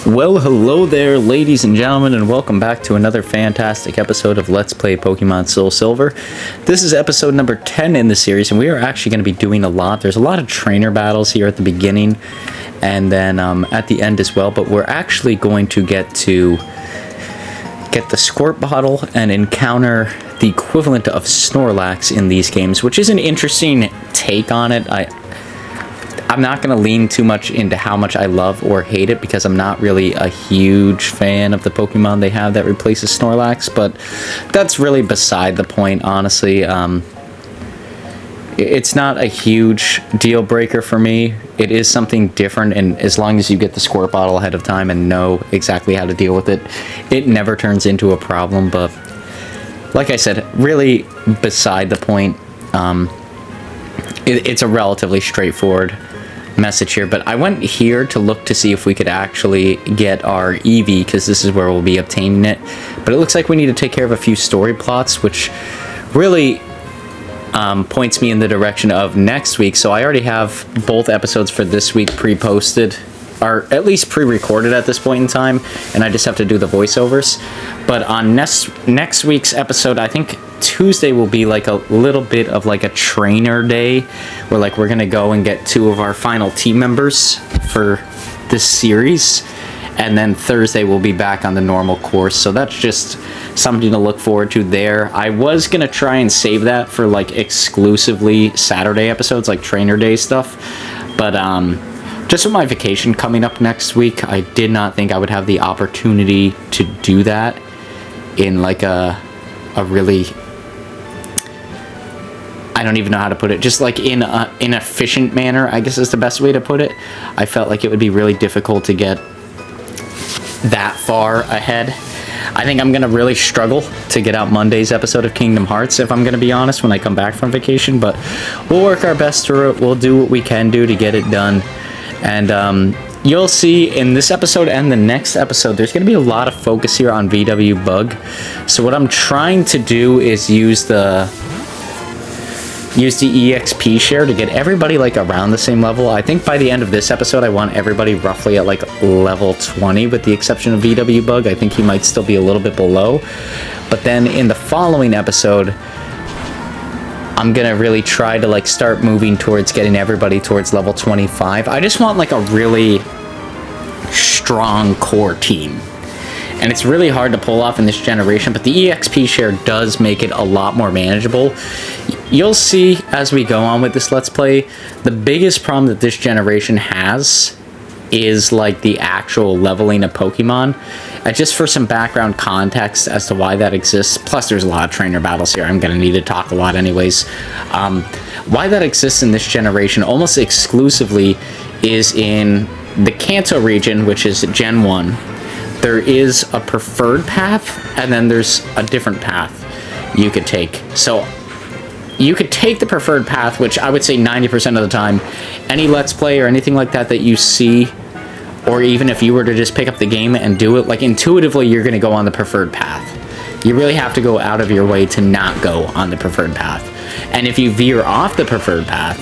Well, hello there, ladies and gentlemen, and welcome back to another fantastic episode of Let's Play Pokemon Soul Silver. This is episode number 10 in the series, and we are actually going to be doing a lot. There's a lot of trainer battles here at the beginning, and then at the end as well, but we're actually going to get the Squirt Bottle and encounter the equivalent of Snorlax in these games, which is an interesting take on it. I'm not going to lean too much into how much I love or hate it because I'm not really a huge fan of the Pokemon they have that replaces Snorlax, but that's really beside the point, honestly. It's not a huge deal breaker for me. It is something different, and as long as you get the Squirt Bottle ahead of time and know exactly how to deal with it, it never turns into a problem. But like I said, really beside the point. It's a relatively straightforward message here, but I went here to look to see if we could actually get our Eevee, because this is where we'll be obtaining it, but it looks like we need to take care of a few story plots, which really points me in the direction of next week. So I already have both episodes for this week pre-posted, or at least pre-recorded at this point in time, and I just have to do the voiceovers. But on next week's episode, I think Tuesday will be like a little bit of like a trainer day, where like we're gonna go and get 2 of our final team members for this series, and then Thursday we'll be back on the normal course. So that's just something to look forward to there. I was gonna try and save that for like exclusively Saturday episodes, like trainer day stuff, but just with my vacation coming up next week, I did not think I would have the opportunity to do that in like a really, I don't even know how to put it, just like in an efficient manner, I guess is the best way to put it. I felt like it would be really difficult to get that far ahead. I think I'm going to really struggle to get out Monday's episode of Kingdom Hearts, if I'm going to be honest, when I come back from vacation, but we'll work our best through it. We'll do what we can do to get it done. And you'll see in this episode and the next episode, there's going to be a lot of focus here on VW Bug. So what I'm trying to do is use the EXP share to get everybody like around the same level. I think by the end of this episode, I want everybody roughly at like level 20, with the exception of VW Bug. I think he might still be a little bit below. But then in the following episode, I'm gonna really try to like start moving towards getting everybody towards level 25. I just want like a really strong core team, and it's really hard to pull off in this generation, but the EXP share does make it a lot more manageable. You'll see as we go on with this Let's Play, the biggest problem that this generation has is like the actual leveling of Pokemon. Just for some background context as to why that exists, plus there's a lot of trainer battles here, I'm going to need to talk a lot anyways. Why that exists in this generation almost exclusively is in the Kanto region, which is Gen 1. There is a preferred path, and then there's a different path you could take. So you could take the preferred path, which I would say 90% of the time, any Let's Play or anything like that that you see, or even if you were to just pick up the game and do it, like intuitively you're going to go on the preferred path. You really have to go out of your way to not go on the preferred path. And if you veer off the preferred path,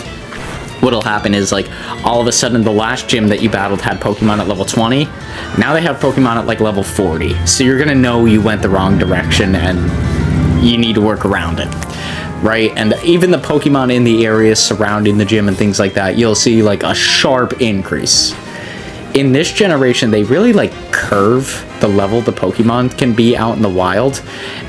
what'll happen is like all of a sudden the last gym that you battled had Pokemon at level 20. Now they have Pokemon at like level 40. So you're going to know you went the wrong direction and you need to work around it. Right? And even the Pokemon in the areas surrounding the gym and things like that, you'll see like a sharp increase. In this generation, they really like curve the level the Pokemon can be out in the wild,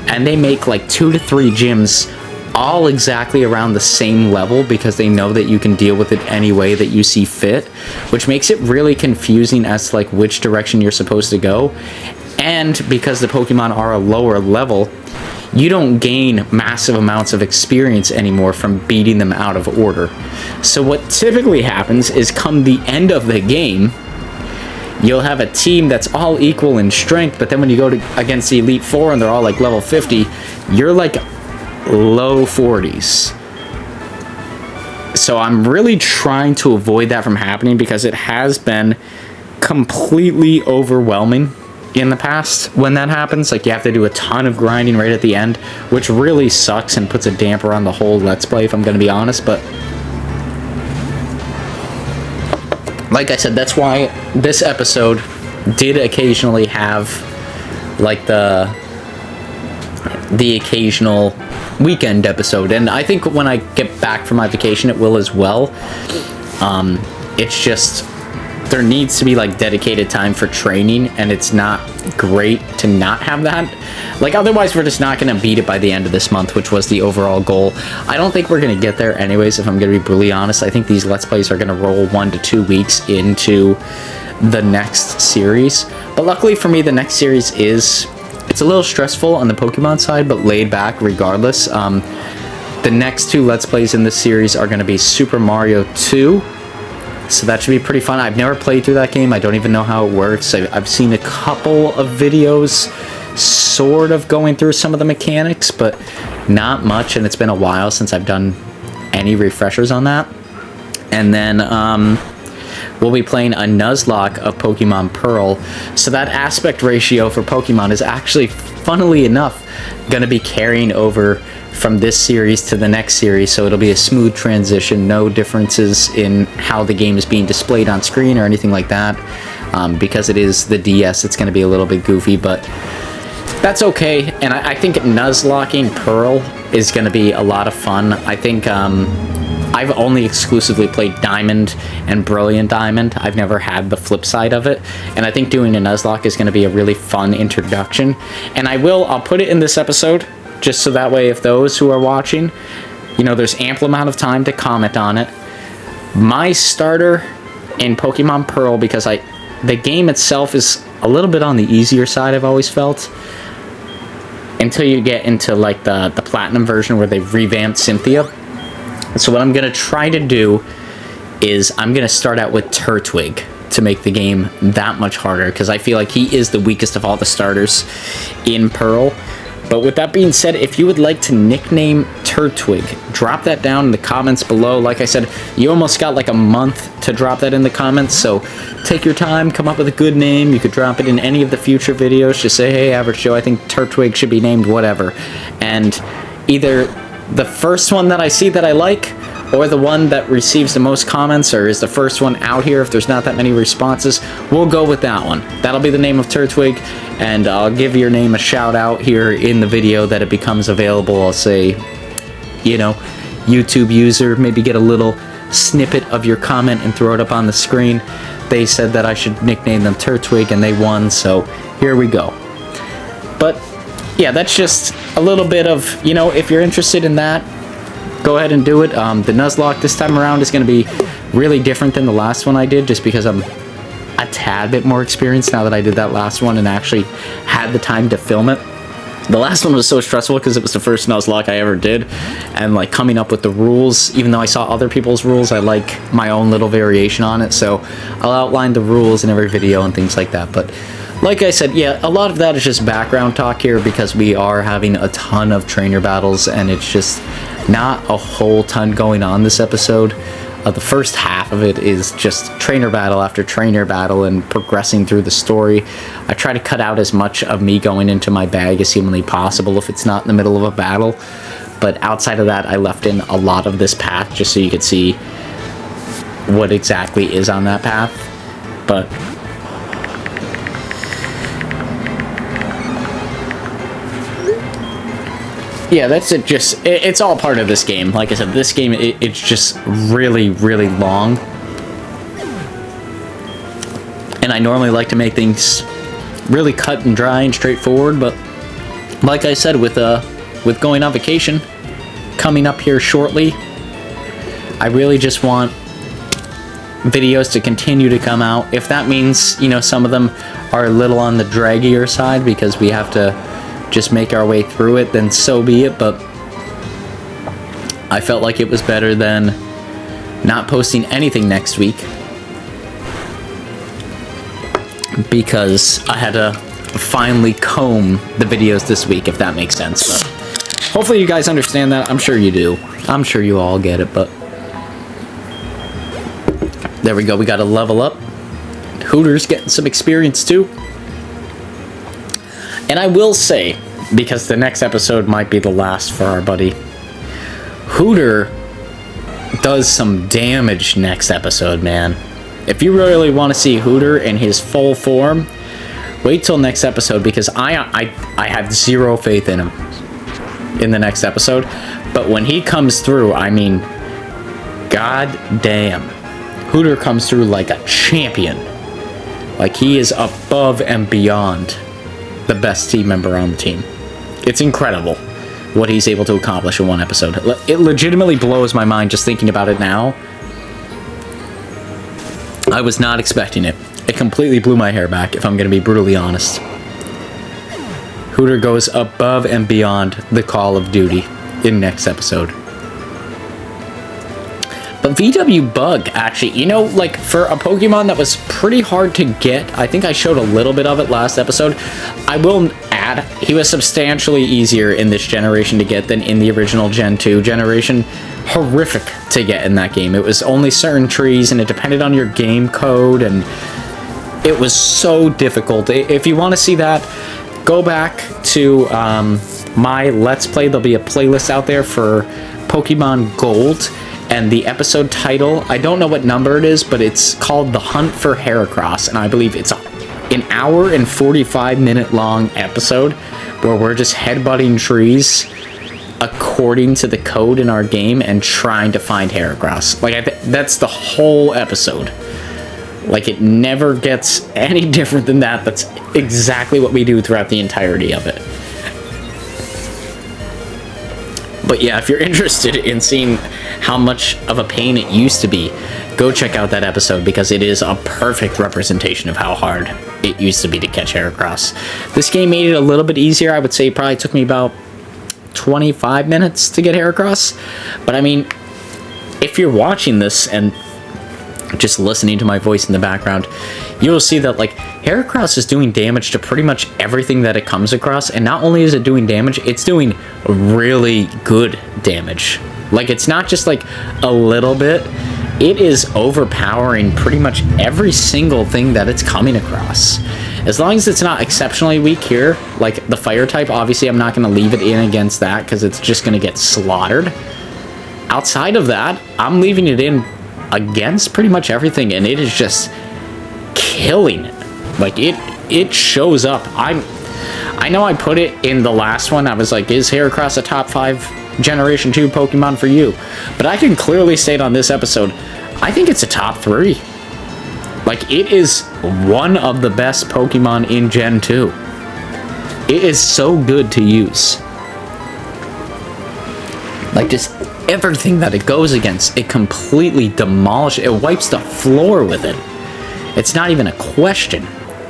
and they make like 2 to 3 gyms all exactly around the same level because they know that you can deal with it any way that you see fit, which makes it really confusing as to like which direction you're supposed to go. And because the Pokemon are a lower level, you don't gain massive amounts of experience anymore from beating them out of order. So what typically happens is come the end of the game, you'll have a team that's all equal in strength, but then when you go against the Elite Four and they're all like level 50, you're like low 40s. So I'm really trying to avoid that from happening because it has been completely overwhelming in the past when that happens. Like, you have to do a ton of grinding right at the end, which really sucks and puts a damper on the whole Let's Play, if I'm going to be honest. But like I said, that's why this episode did occasionally have like the occasional weekend episode, and I think when I get back from my vacation it will as well. It's just there needs to be like dedicated time for training, and it's not great to not have that. Like otherwise we're just not going to beat it by the end of this month, which was the overall goal. I don't think we're going to get there anyways, if I'm going to be brutally honest. I think these Let's Plays are going to roll 1 to 2 weeks into the next series, but luckily for me the next series it's a little stressful on the Pokemon side, but laid back regardless. The next 2 Let's Plays in this series are going to be Super Mario 2, so that should be pretty fun. I've never played through that game. I don't even know how it works. I've seen a couple of videos sort of going through some of the mechanics, but not much, and it's been a while since I've done any refreshers on that. And then we'll be playing a Nuzlocke of Pokemon Pearl, so that aspect ratio for Pokemon is actually, funnily enough, going to be carrying over from this series to the next series, so it'll be a smooth transition, no differences in how the game is being displayed on screen or anything like that. Because it is the DS, it's going to be a little bit goofy, but that's okay. And I think Nuzlocking Pearl is going to be a lot of fun. I think I've only exclusively played Diamond and Brilliant Diamond. I've never had the flip side of it, and I think doing a Nuzlocke is going to be a really fun introduction. And I'll put it in this episode, just so that way if those who are watching, you know, there's ample amount of time to comment on it. My starter in Pokemon Pearl, because the game itself is a little bit on the easier side, I've always felt, until you get into like the Platinum version where they've revamped Cynthia. So what I'm going to try to do is I'm going to start out with Turtwig to make the game that much harder, because I feel like he is the weakest of all the starters in Pearl. But with that being said, if you would like to nickname Turtwig, drop that down in the comments below. Like I said, you almost got like a month to drop that in the comments, so take your time, come up with a good name. You could drop it in any of the future videos. Just say, hey, Average Joe, I think Turtwig should be named whatever. And either the first one that I see that I like, or the one that receives the most comments, or is the first one out here if there's not that many responses, we'll go with that one. That'll be the name of Turtwig, and I'll give your name a shout out here in the video that it becomes available. I'll say, you know, YouTube user, maybe get a little snippet of your comment and throw it up on the screen. They said that I should nickname them Turtwig, and they won, so here we go. But yeah, that's just a little bit of, you know, if you're interested in that, go ahead and do it. The Nuzlocke this time around is going to be really different than the last one I did, just because I'm a tad bit more experienced now that I did that last one and actually had the time to film it. The last one was so stressful because it was the first Nuzlocke I ever did, and like coming up with the rules, even though I saw other people's rules, I like my own little variation on it, so I'll outline the rules in every video and things like that. But like I said, yeah, a lot of that is just background talk here, because we are having a ton of trainer battles, and it's just not a whole ton going on this episode. The first half of it is just trainer battle after trainer battle and progressing through the story. I try to cut out as much of me going into my bag as humanly possible if it's not in the middle of a battle. But outside of that, I left in a lot of this path just so you could see what exactly is on that path. But yeah, that's it. Just it's all part of this game. Like I said, this game it's just really, really long, and I normally like to make things really cut and dry and straightforward. But like I said, with going on vacation coming up here shortly, I really just want videos to continue to come out. If that means, you know, some of them are a little on the draggier side because we have to just make our way through it, then so be it. But I felt like it was better than not posting anything next week, because I had to finally comb the videos this week, if that makes sense. But hopefully you guys understand that. I'm sure you do. I'm sure you all get it. But there we go. We got to level up. Hooter's getting some experience too. And I will say, because the next episode might be the last for our buddy, Hooter does some damage next episode, man. If you really want to see Hooter in his full form, wait till next episode, because I have zero faith in him in the next episode. But when he comes through, I mean, god damn. Hooter comes through like a champion. Like, he is above and beyond the best team member on the team. It's incredible what he's able to accomplish in one episode. It legitimately blows my mind just thinking about it now. I was not expecting it. It completely blew my hair back, if I'm going to be brutally honest. Hooter goes above and beyond the Call of Duty in next episode. But VW Bug, actually, you know, like, for a Pokemon that was pretty hard to get, I think I showed a little bit of it last episode, I will add, he was substantially easier in this generation to get than in the original Gen 2 generation. Horrific to get in that game. It was only certain trees, and it depended on your game code, and it was so difficult. If you want to see that, go back to my Let's Play. There'll be a playlist out there for Pokemon Gold, and the episode title, I don't know what number it is, but it's called The Hunt for Heracross, and I believe it's an hour and 45-minute long episode where we're just headbutting trees according to the code in our game and trying to find Heracross. Like, that's the whole episode. Like, it never gets any different than that. That's exactly what we do throughout the entirety of it. But yeah, if you're interested in seeing how much of a pain it used to be, go check out that episode, because it is a perfect representation of how hard it used to be to catch Heracross. This game made it a little bit easier. I would say it probably took me about 25 minutes to get Heracross. But I mean, if you're watching this and just listening to my voice in the background, you'll see that, like, Heracross is doing damage to pretty much everything that it comes across, and not only is it doing damage, it's doing really good damage. Like, it's not just like a little bit, it is overpowering pretty much every single thing that it's coming across. As long as it's not exceptionally weak here, like the fire type, obviously I'm not going to leave it in against that, because it's just going to get slaughtered. Outside of that, I'm leaving it in against pretty much everything, and it is just killing it. Like, it shows up. I know I put it in the last one. I was like, is Heracross a top 5 Generation 2 Pokemon for you? But I can clearly state on this episode, I think it's a top 3. Like, it is one of the best Pokemon in Gen 2. It is so good to use. Like, just everything that it goes against, it completely demolishes. It wipes the floor with it. It's not even a question.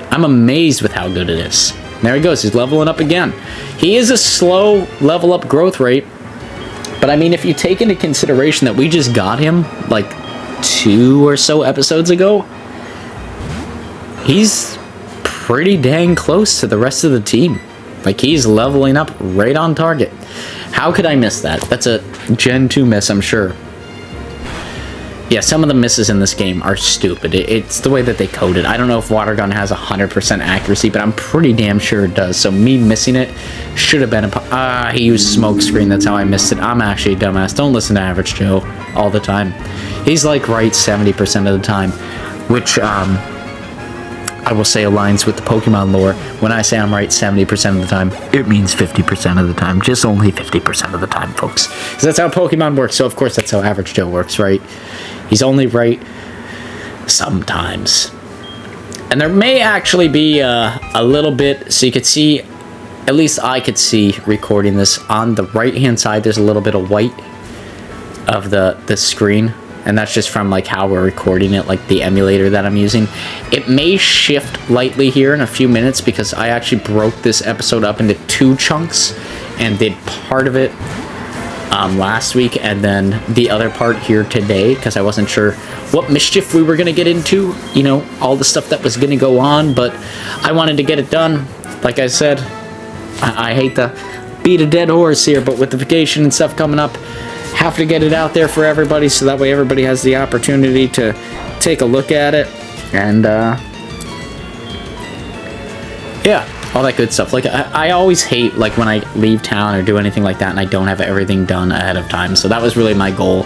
I'm amazed with how good it is. There he goes. He's leveling up again. He is a slow level up growth rate. But I mean, if you take into consideration that we just got him like 2 or so episodes ago, he's pretty dang close to the rest of the team. Like, he's leveling up right on target. How could I miss that? That's a Gen 2 miss, I'm sure. Yeah, some of the misses in this game are stupid. It's the way that they code it. I don't know if Water Gun has 100% accuracy, but I'm pretty damn sure it does. So me missing it should have been a... he used Smoke Screen. That's how I missed it. I'm actually a dumbass. Don't listen to Average Joe all the time. He's like right 70% of the time, which I will say aligns with the Pokemon lore. When I say I'm right 70% of the time, it means 50% of the time. Just only 50% of the time, folks. Because that's how Pokemon works. So, of course, that's how Average Joe works, right? He's only right sometimes. And there may actually be a little bit, so you could see, at least I could see recording this, on the right-hand side, there's a little bit of white of the screen. And that's just from like how we're recording it, like the emulator that I'm using. It may shift lightly here in a few minutes because I actually broke this episode up into 2 chunks and did part of it last week and then the other part here today, because I wasn't sure what mischief we were going to get into, you know, all the stuff that was going to go on, but I wanted to get it done. Like I said, I hate to beat a dead horse here, but with the vacation and stuff coming up, have to get it out there for everybody so that way everybody has the opportunity to take a look at it. And yeah, all that good stuff. Like, I always hate like when I leave town or do anything like that and I don't have everything done ahead of time. So that was really my goal.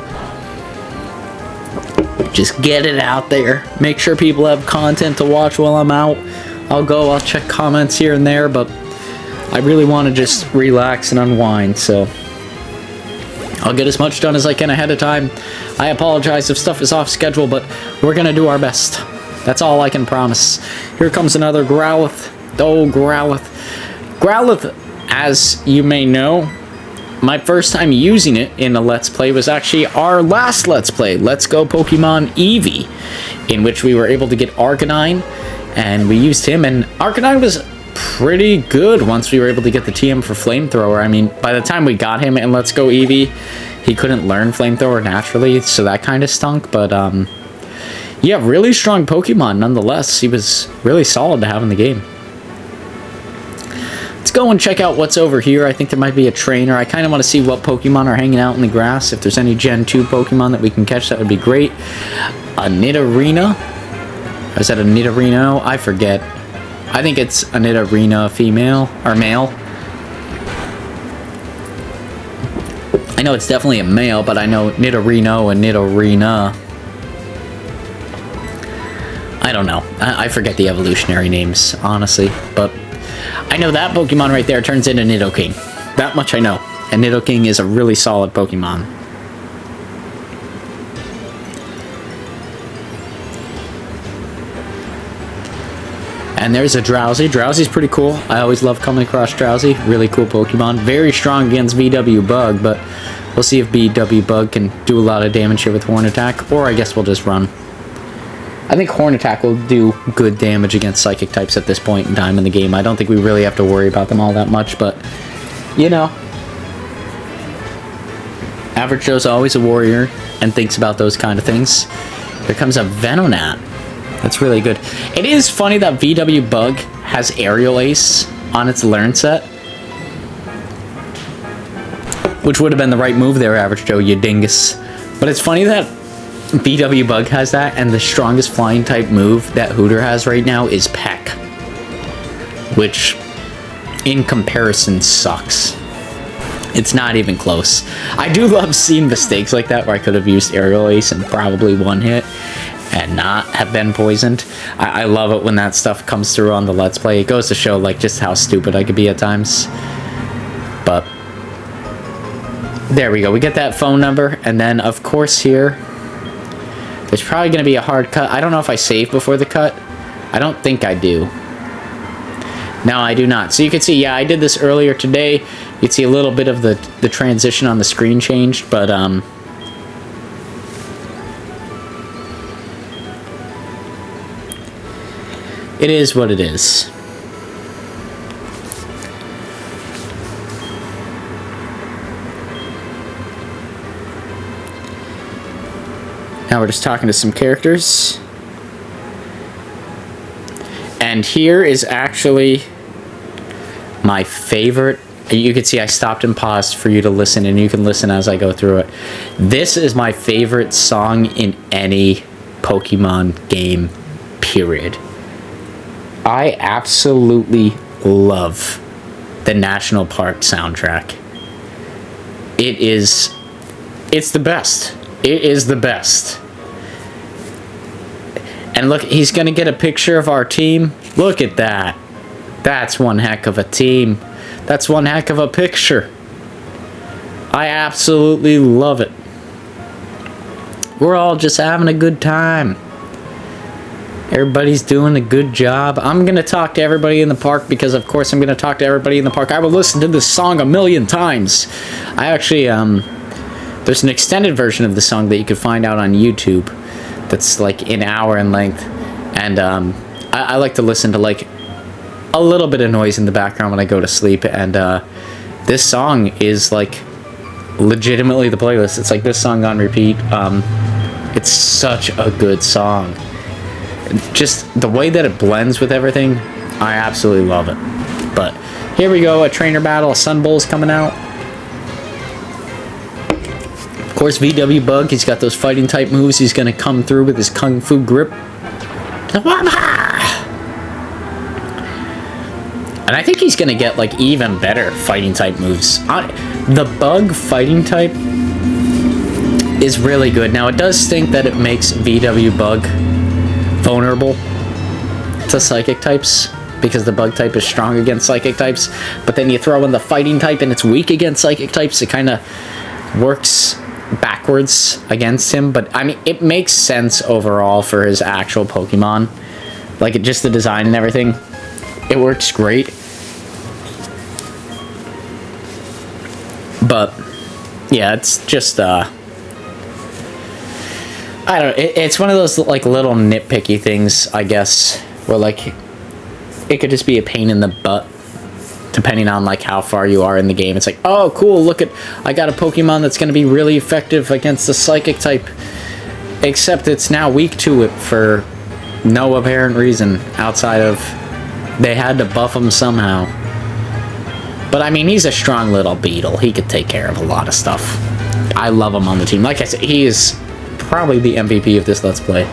Just get it out there. Make sure people have content to watch while I'm out. I'll check comments here and there, but I really want to just relax and unwind, so I'll get as much done as I can ahead of time. I apologize if stuff is off schedule, but we're gonna do our best. That's all I can promise. Here comes another Growlithe. Oh, Growlithe. Growlithe, as you may know, my first time using it in a Let's Play was actually our last Let's Play, Let's Go Pokemon Eevee, in which we were able to get Arcanine, and we used him, and Arcanine was pretty good once we were able to get the TM for Flamethrower. I mean, by the time we got him in Let's Go Eevee, he couldn't learn Flamethrower naturally, so that kind of stunk, but yeah, really strong Pokemon nonetheless. He was really solid to have in the game. Let's go and check out what's over here. I think there might be a trainer. I kind of want to see what Pokemon are hanging out in the grass. If there's any Gen 2 Pokemon that we can catch, that would be great. A Nidorina? Or is that a Nidorino? I forget. I think it's a Nidorina female, or male. I know it's definitely a male, but I know Nidorino and Nidorina. I don't know. I forget the evolutionary names, honestly, but I know that Pokemon right there turns into Nidoking. That much I know. And Nidoking is a really solid Pokemon. And there's a Drowsy. Drowsy's pretty cool. I always love coming across Drowsy. Really cool Pokemon. Very strong against VW Bug, but we'll see if VW Bug can do a lot of damage here with Horn Attack, or I guess we'll just run. I think Horn Attack will do good damage against Psychic types at this point in time in the game. I don't think we really have to worry about them all that much, but, you know. Average Joe's always a warrior and thinks about those kind of things. Here comes a Venonat. That's really good. It is funny that VW Bug has Aerial Ace on its Learn set, which would have been the right move there, Average Joe, you dingus. But it's funny that VW Bug has that, and the strongest flying type move that Hooter has right now is Peck, which in comparison sucks. It's not even close. I do love seeing mistakes like that where I could have used Aerial Ace and probably one hit and not have been poisoned. I love it when that stuff comes through on the Let's Play. It goes to show like just how stupid I could be at times. But there we go. We get that phone number, and then of course here there's probably going to be a hard cut. I don't know if I save before the cut. I don't think I do. No, I do not. So you can see, yeah, I did this earlier today. You can see a little bit of the transition on the screen changed, but it is what it is. Now we're just talking to some characters. And here is actually my favorite. You can see I stopped and paused for you to listen, and you can listen as I go through it. This is my favorite song in any Pokemon game, period. I absolutely love the National Park soundtrack. It's the best. It is the best. And look, he's going to get a picture of our team. Look at that. That's one heck of a team. That's one heck of a picture. I absolutely love it. We're all just having a good time. Everybody's doing a good job. I'm going to talk to everybody in the park because, of course, I'm going to talk to everybody in the park. I will listen to this song a million times. I actually, there's an extended version of the song that you can find out on YouTube that's like an hour in length. And I like to listen to like a little bit of noise in the background when I go to sleep. And this song is like legitimately the playlist. It's like this song on repeat. It's such a good song. Just the way that it blends with everything, I absolutely love it. But here we go, a trainer battle. Sun Bull's coming out. Of course, VW Bug, he's got those fighting type moves. He's going to come through with his Kung Fu grip. And I think he's going to get like even better fighting type moves. The Bug fighting type is really good. Now, it does stink that it makes VW Bug vulnerable to Psychic types, because the Bug type is strong against Psychic types, but then you throw in the Fighting type and it's weak against Psychic types. It kind of works backwards against him, but I mean, it makes sense overall for his actual Pokemon. Like, just the design and everything, it works great. But yeah, it's just I don't know, it's one of those like little nitpicky things, I guess, where like it could just be a pain in the butt depending on like how far you are in the game. It's like, oh cool, look at, I got a Pokemon that's going to be really effective against the Psychic type, except it's now weak to it for no apparent reason outside of they had to buff him somehow. But I mean, he's a strong little beetle. He could take care of a lot of stuff. I love him on the team. Like I said, he is probably the MVP of this Let's Play.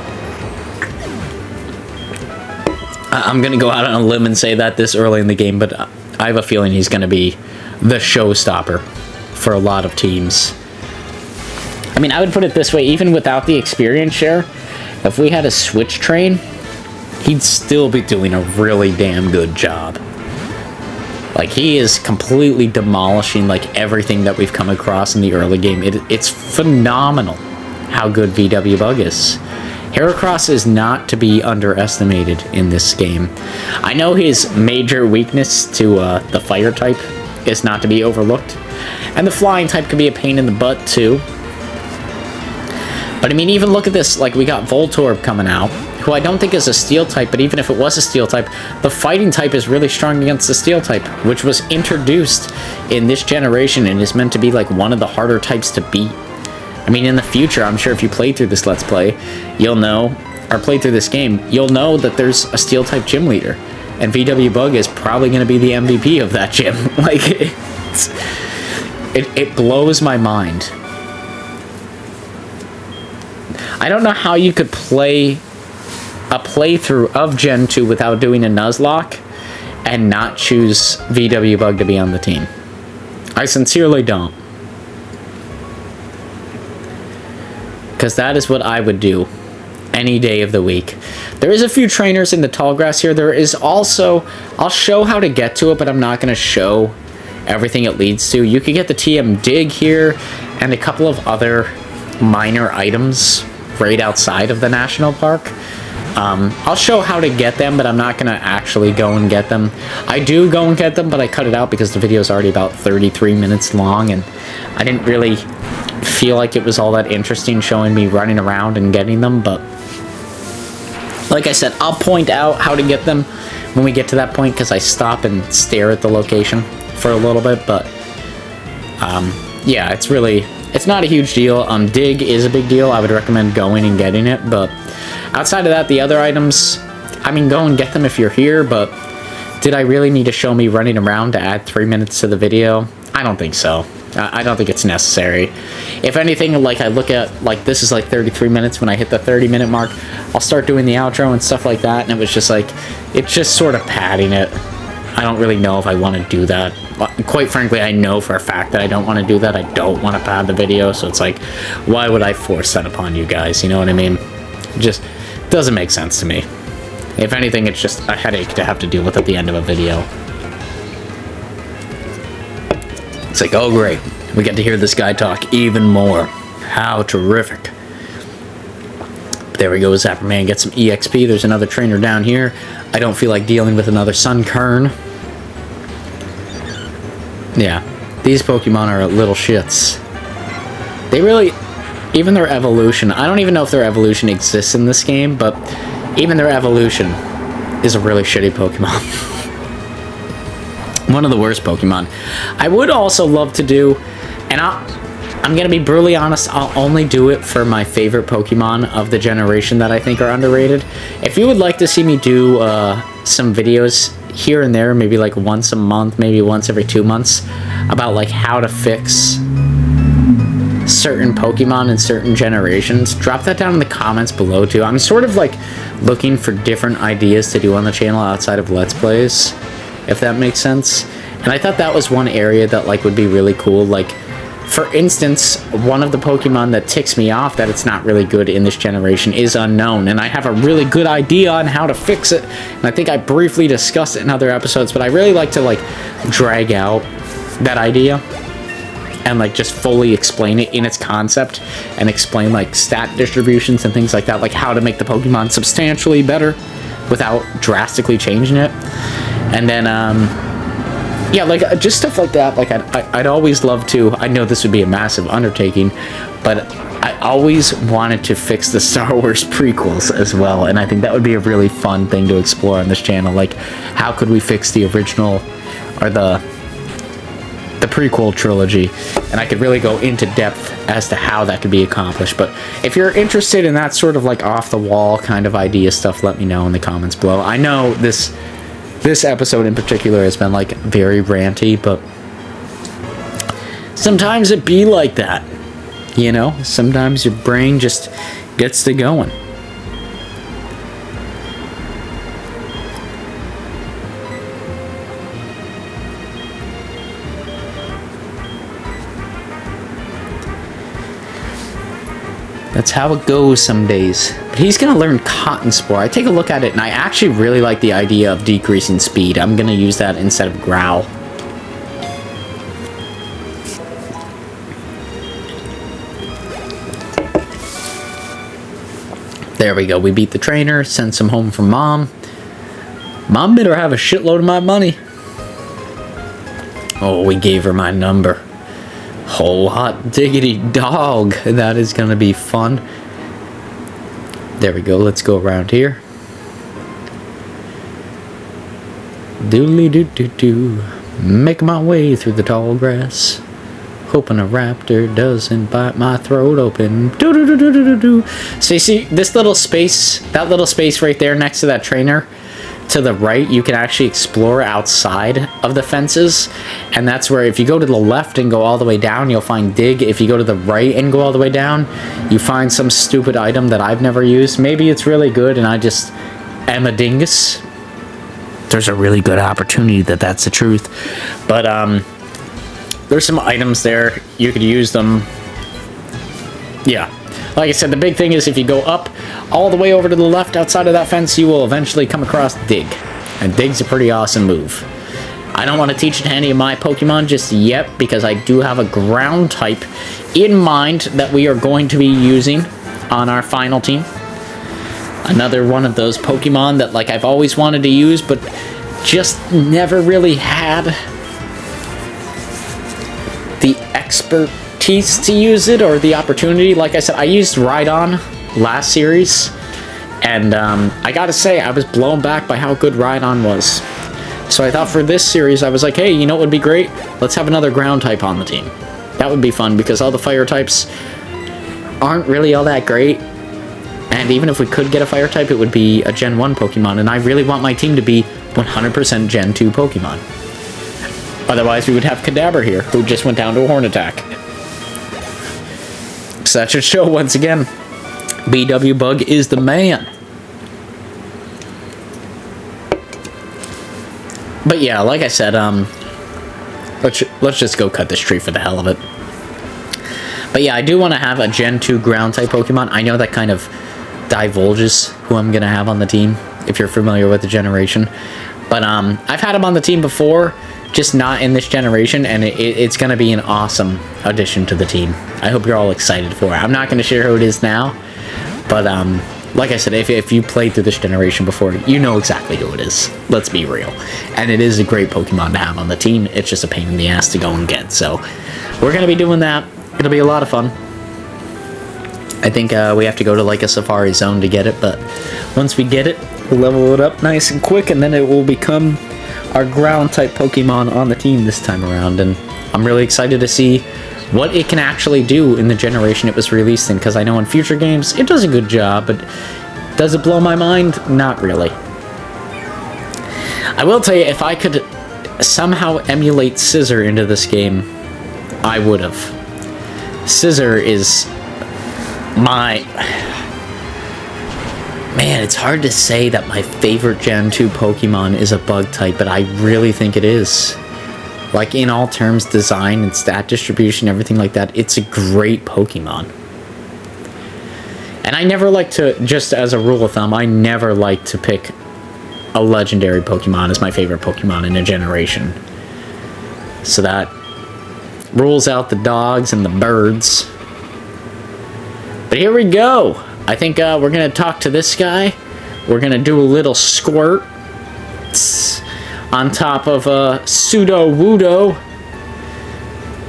I'm going to go out on a limb and say that this early in the game, but I have a feeling he's going to be the showstopper for a lot of teams. I mean, I would put it this way, even without the experience share, if we had a Switch train, he'd still be doing a really damn good job. Like, he is completely demolishing, like, everything that we've come across in the early game. It's phenomenal how good VW Bug is. Heracross is not to be underestimated in this game. I know his major weakness to the Fire type is not to be overlooked. And the Flying type can be a pain in the butt, too. But, I mean, even look at this. Like, we got Voltorb coming out, who I don't think is a Steel type, but even if it was a Steel type, the Fighting type is really strong against the Steel type, which was introduced in this generation and is meant to be like one of the harder types to beat. I mean, in the future, I'm sure if you play through this Let's Play, you'll know, or play through this game, you'll know that there's a Steel type gym leader, and VW Bug is probably going to be the MVP of that gym. Like, it blows my mind. I don't know how you could play a playthrough of Gen 2 without doing a Nuzlocke and not choose VW Bug to be on the team. I sincerely don't. Because that is what I would do any day of the week. There is a few trainers in the tall grass here. There is also, I'll show how to get to it, but I'm not going to show everything it leads to. You can get the TM Dig here and a couple of other minor items right outside of the national park. I'll show how to get them, but I'm not going to actually go and get them. I do go and get them, but I cut it out because the video is already about 33 minutes long, and I didn't really feel like it was all that interesting showing me running around and getting them. But like I said, I'll point out how to get them when we get to that point, because I stop and stare at the location for a little bit. But yeah, it's not a huge deal. Dig is a big deal. I would recommend going and getting it, but outside of that, the other items, I mean, go and get them if you're here, but did I really need to show me running around to add 3 minutes to the video? I don't think so. I don't think it's necessary. If anything, like, I look at, like, this is like 33 minutes. When I hit the 30-minute mark, I'll start doing the outro and stuff like that, and it was just like, it's just sort of padding it. I don't really know if I want to do that. Quite frankly, I know for a fact that I don't want to do that. I don't want to pad the video, so it's like, why would I force that upon you guys? You know what I mean? It just doesn't make sense to me. If anything, it's just a headache to have to deal with at the end of a video. It's like, oh great, we get to hear this guy talk even more. How terrific. There we go, Zapperman gets some EXP. There's another trainer down here. I don't feel like dealing with another Sunkern. Yeah, these Pokemon are little shits. They really, even their evolution, I don't even know if their evolution exists in this game, but even their evolution is a really shitty Pokemon. One of the worst Pokemon. I would also love to do, and I'm going to be brutally honest, I'll only do it for my favorite Pokemon of the generation that I think are underrated. If you would like to see me do some videos here and there, maybe like once a month, maybe once every 2 months, about like how to fix certain Pokemon in certain generations, drop that down in the comments below too. I'm sort of like looking for different ideas to do on the channel outside of Let's Plays, if that makes sense. And I thought that was one area that like would be really cool, like For instance, one of the Pokemon that ticks me off that it's not really good in this generation is Unknown, and I have a really good idea on how to fix it, and I think I briefly discussed it in other episodes, but I really like to, like, drag out that idea and, like, just fully explain it in its concept and explain, like, stat distributions and things like that, like how to make the Pokemon substantially better without drastically changing it. And then, yeah, like, just stuff like that. Like, I'd always love to. I know this would be a massive undertaking, but I always wanted to fix the Star Wars prequels as well, and I think that would be a really fun thing to explore on this channel. Like, how could we fix the original, or the prequel trilogy? And I could really go into depth as to how that could be accomplished. But if you're interested in that sort of, like, off-the-wall kind of idea stuff, let me know in the comments below. I know this episode in particular has been, like, very ranty, but sometimes it be like that, you know? Sometimes your brain just gets to going. That's how it goes some days. But he's gonna learn Cotton Spore. I take a look at it, and I actually really like the idea of decreasing speed. I'm gonna use that instead of Growl. There we go. We beat the trainer, send some home from Mom. Mom better have a shitload of my money. Oh, we gave her my number. Oh, hot diggity dog. That is going to be fun. There we go. Let's go around here. Doodly doo doo doo. Make my way through the tall grass. Hoping a raptor doesn't bite my throat open. Doo doo doo doo doo doo. So you see this little space, that little space right there next to that trainer? To the right, you can actually explore outside of the fences, and that's where if you go to the left and go all the way down, you'll find Dig. If you go to the right and go all the way down, you find some stupid item that I've never used. Maybe it's really good and I just am a dingus. There's a really good opportunity that that's the truth. But there's some items there, you could use them. Yeah, like I said, the big thing is if you go up all the way over to the left outside of that fence, you will eventually come across Dig. And Dig's a pretty awesome move. I don't want to teach it to any of my Pokemon just yet, because I do have a ground type in mind that we are going to be using on our final team. Another one of those Pokemon that, like, I've always wanted to use, but just never really had the expertise to use it, or the opportunity. Like I said, I used Rhydon last series, and I gotta say, I was blown back by how good Rhydon was. So I thought for this series, I was like, hey, you know what would be great? Let's have another ground type on the team. That would be fun, because all the fire types aren't really all that great. And even if we could get a fire type, it would be a Gen 1 Pokemon, and I really want my team to be 100% Gen 2 Pokemon. Otherwise, we would have Kadabra here, who just went down to a Horn Attack. So that should show once again, BW Bug is the man. But yeah, like I said, let's just go cut this tree for the hell of it. But yeah, I do want to have a Gen 2 ground type Pokemon. I know that kind of divulges who I'm going to have on the team, if you're familiar with the generation. But I've had him on the team before, just not in this generation, and it's going to be an awesome addition to the team. I hope you're all excited for it. I'm not going to share who it is now, but like I said, if you played through this generation before, you know exactly who it is. Let's be real. And it is a great Pokemon to have on the team. It's just a pain in the ass to go and get. So we're going to be doing that. It'll be a lot of fun. I think we have to go to like a Safari Zone to get it, but once we get it, we'll level it up nice and quick, and then it will become our ground type Pokemon on the team this time around. And I'm really excited to see what it can actually do in the generation it was released in, because I know in future games it does a good job, but does it blow my mind? Not really. I will tell you, if I could somehow emulate Scizor into this game, I would have. Scizor is my... Man, it's hard to say that my favorite Gen 2 Pokemon is a bug type, but I really think it is. Like, in all terms, design and stat distribution, everything like that, it's a great Pokemon. And I never like to, just as a rule of thumb, I never like to pick a legendary Pokemon as my favorite Pokemon in a generation. So that rules out the dogs and the birds. But here we go. I think we're going to talk to this guy. We're going to do a little squirt on top of Sudowoodo.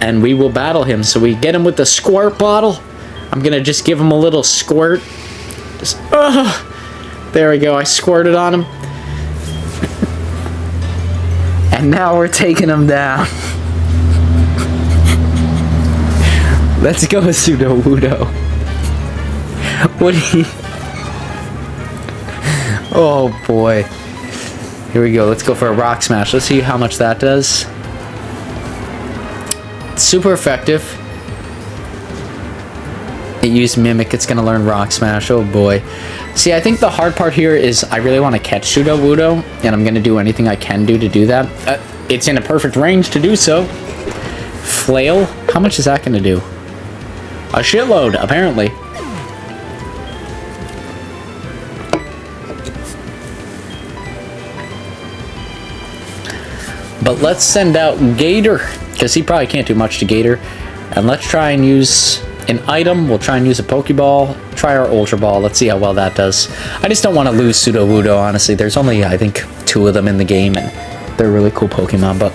And we will battle him. So we get him with the squirt bottle. I'm going to just give him a little squirt. Just, there we go. I squirted on him. And now we're taking him down. Let's go, Sudowoodo. What do you... Oh, boy. Here we go. Let's go for a Rock Smash. Let's see how much that does. It's super effective. It used Mimic. It's going to learn Rock Smash. Oh, boy. See, I think the hard part here is I really want to catch Sudowoodo, and I'm going to do anything I can do to do that. It's in a perfect range to do so. Flail? How much is that going to do? A shitload, apparently. But let's send out Gator, because he probably can't do much to Gator. And let's try and use an item. We'll try and use a Pokeball. Try our Ultra Ball. Let's see how well that does. I just don't want to lose Sudowoodo, honestly. There's only, I think, 2 of them in the game, and they're really cool Pokemon, but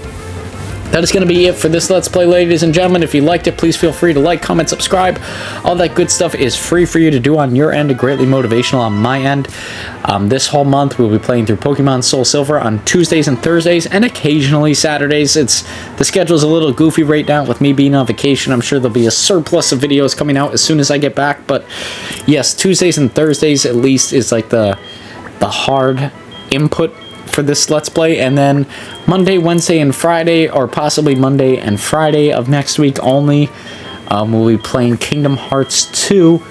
that is going to be it for this Let's Play, ladies and gentlemen. If you liked it, please feel free to like, comment, subscribe. All that good stuff is free for you to do on your end, greatly motivational on my end. This whole month, we'll be playing through Pokemon Soul Silver on Tuesdays and Thursdays, and occasionally Saturdays. The schedule's a little goofy right now with me being on vacation. I'm sure there'll be a surplus of videos coming out as soon as I get back, but yes, Tuesdays and Thursdays at least is like the hard input for this Let's Play, and then Monday, Wednesday, and Friday, or possibly Monday and Friday of next week only, we'll be playing Kingdom Hearts 2.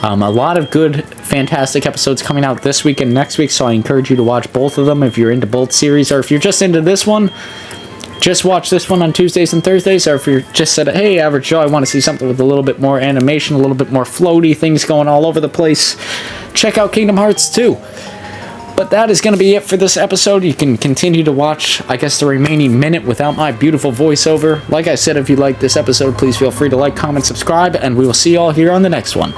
A lot of good, fantastic episodes coming out this week and next week, so I encourage you to watch both of them if you're into both series, or if you're just into this one, just watch this one on Tuesdays and Thursdays, or if you're just said, hey, Average Joe, I want to see something with a little bit more animation, a little bit more floaty, things going all over the place, check out Kingdom Hearts 2. But that is going to be it for this episode. You can continue to watch, I guess, the remaining minute without my beautiful voiceover. Like I said, if you like this episode, please feel free to like, comment, subscribe, and we will see you all here on the next one.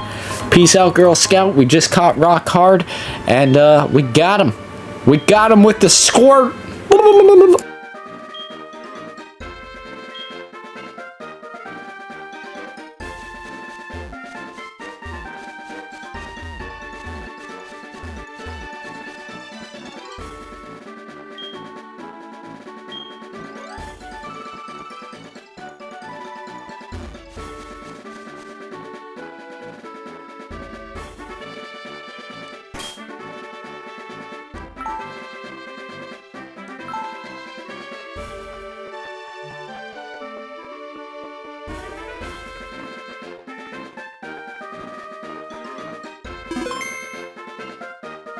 Peace out, Girl Scout. We just caught Rock Hard, and we got him. We got him with the squirt.